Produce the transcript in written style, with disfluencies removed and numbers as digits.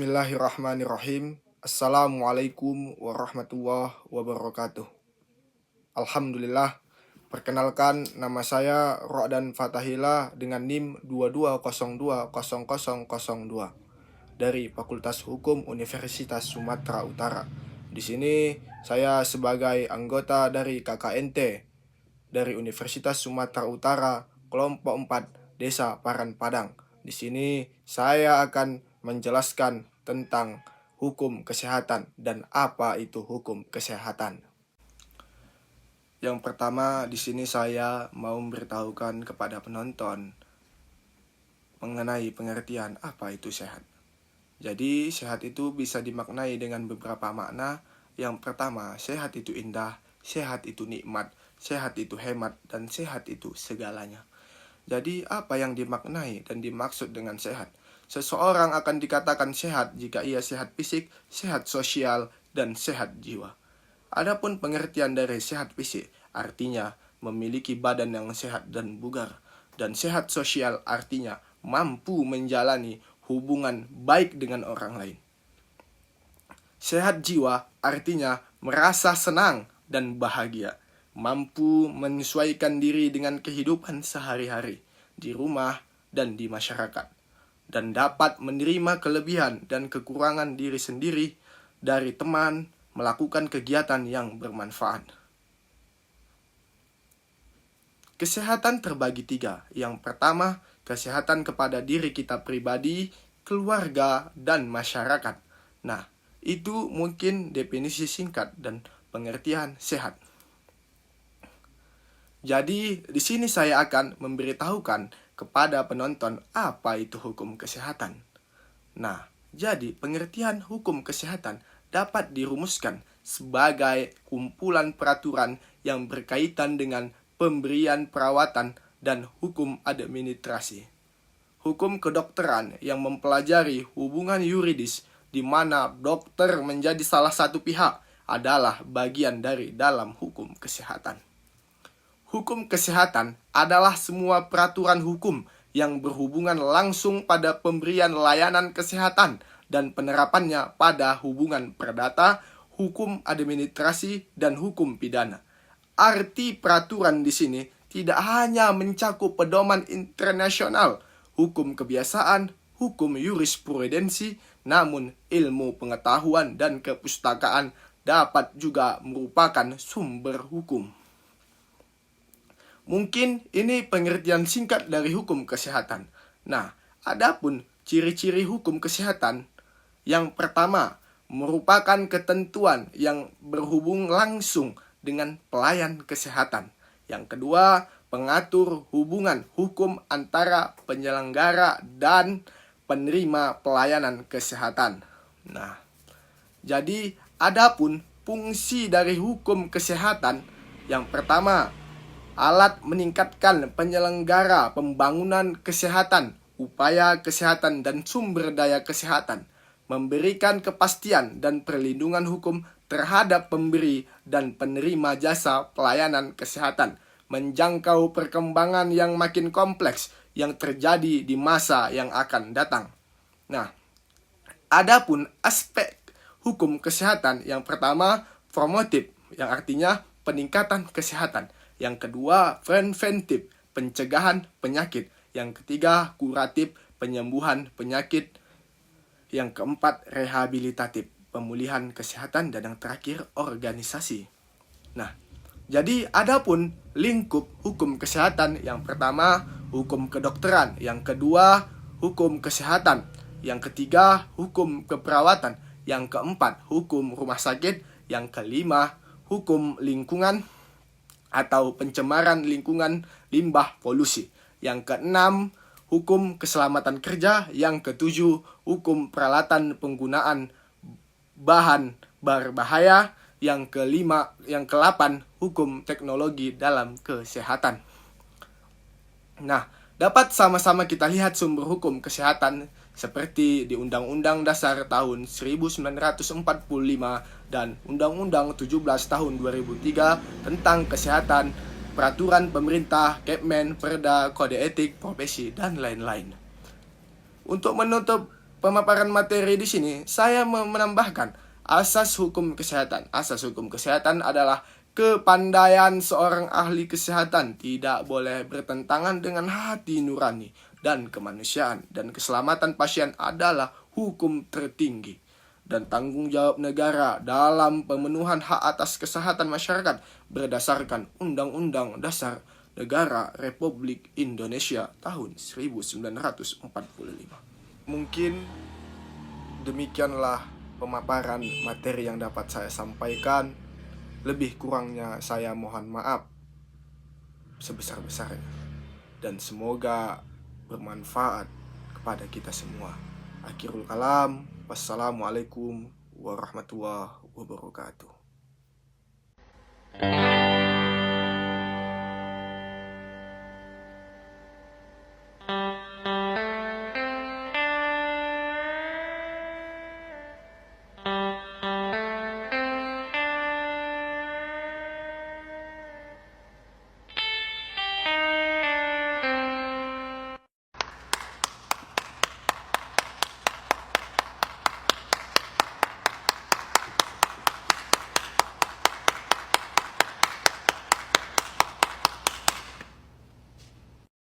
Bismillahirrahmanirrahim. Assalamualaikum warahmatullahi wabarakatuh. Alhamdulillah. Perkenalkan, nama saya Rokdan Fatahila dengan NIM 22020002 dari Fakultas Hukum Universitas Sumatera Utara. Di sini saya sebagai anggota dari KKNT dari Universitas Sumatera Utara, kelompok 4 Desa Paran Padang. Di sini saya akan menjelaskan tentang hukum kesehatan dan apa itu hukum kesehatan. Yang pertama, di sini saya mau memberitahukan kepada penonton mengenai pengertian apa itu sehat. Jadi, sehat itu bisa dimaknai dengan beberapa makna. Yang pertama, sehat itu indah, sehat itu nikmat, sehat itu hemat, dan sehat itu segalanya. Jadi, apa yang dimaknai dan dimaksud dengan sehat? Seseorang akan dikatakan sehat jika ia sehat fisik, sehat sosial, dan sehat jiwa. Adapun pengertian dari sehat fisik, artinya memiliki badan yang sehat dan bugar. Dan sehat sosial artinya mampu menjalani hubungan baik dengan orang lain. Sehat jiwa artinya merasa senang dan bahagia, mampu menyesuaikan diri dengan kehidupan sehari-hari, di rumah dan di masyarakat, dan dapat menerima kelebihan dan kekurangan diri sendiri dari teman, melakukan kegiatan yang bermanfaat. Kesehatan terbagi 3. Yang pertama, kesehatan kepada diri kita pribadi, keluarga, dan masyarakat. Nah, itu mungkin definisi singkat dan pengertian sehat. Jadi, di sini saya akan memberitahukan kepada penonton apa itu hukum kesehatan. Nah, jadi pengertian hukum kesehatan dapat dirumuskan sebagai kumpulan peraturan yang berkaitan dengan pemberian perawatan dan hukum administrasi. Hukum kedokteran yang mempelajari hubungan yuridis di mana dokter menjadi salah satu pihak adalah bagian dari dalam hukum kesehatan. Hukum kesehatan adalah semua peraturan hukum yang berhubungan langsung pada pemberian layanan kesehatan dan penerapannya pada hubungan perdata, hukum administrasi, dan hukum pidana. Arti peraturan di sini tidak hanya mencakup pedoman internasional, hukum kebiasaan, hukum jurisprudensi, namun ilmu pengetahuan dan kepustakaan dapat juga merupakan sumber hukum. Mungkin ini pengertian singkat dari hukum kesehatan. Nah, adapun ciri-ciri hukum kesehatan, yang pertama merupakan ketentuan yang berhubung langsung dengan pelayan kesehatan. Yang kedua, pengatur hubungan hukum antara penyelenggara dan penerima pelayanan kesehatan. Nah, jadi adapun fungsi dari hukum kesehatan, yang pertama, alat meningkatkan penyelenggara pembangunan kesehatan, upaya kesehatan dan sumber daya kesehatan, memberikan kepastian dan perlindungan hukum terhadap pemberi dan penerima jasa pelayanan kesehatan, menjangkau perkembangan yang makin kompleks yang terjadi di masa yang akan datang. Nah, adapun aspek hukum kesehatan, yang pertama promotif, yang artinya peningkatan kesehatan. Yang kedua, preventif, pencegahan penyakit. Yang ketiga, kuratif, penyembuhan penyakit. Yang keempat, rehabilitatif, pemulihan kesehatan. Dan yang terakhir, organisasi. Nah, jadi adapun lingkup hukum kesehatan, yang pertama, hukum kedokteran. Yang kedua, hukum kesehatan. Yang ketiga, hukum keperawatan. Yang keempat, hukum rumah sakit. Yang kelima, hukum lingkungan atau pencemaran lingkungan limbah polusi. Yang keenam, hukum keselamatan kerja. Yang ketujuh, hukum peralatan penggunaan bahan berbahaya. Yang kelapan, hukum teknologi dalam kesehatan. Nah, dapat sama-sama kita lihat sumber hukum kesehatan seperti di Undang-Undang Dasar tahun 1945 dan Undang-Undang 17 tahun 2003 tentang kesehatan, peraturan pemerintah, Kepmen, Perda, Kode Etik, Profesi, dan lain-lain. Untuk menutup pemaparan materi di sini, saya menambahkan asas hukum kesehatan. Asas hukum kesehatan adalah kepandaian seorang ahli kesehatan tidak boleh bertentangan dengan hati nurani dan kemanusiaan, dan keselamatan pasien adalah hukum tertinggi. Dan tanggung jawab negara dalam pemenuhan hak atas kesehatan masyarakat berdasarkan Undang-Undang Dasar Negara Republik Indonesia tahun 1945. Mungkin demikianlah pemaparan materi yang dapat saya sampaikan. Lebih kurangnya saya mohon maaf sebesar-besarnya. Dan semoga bermanfaat kepada kita semua. Akhirul kalam. Wassalamualaikum warahmatullahi wabarakatuh.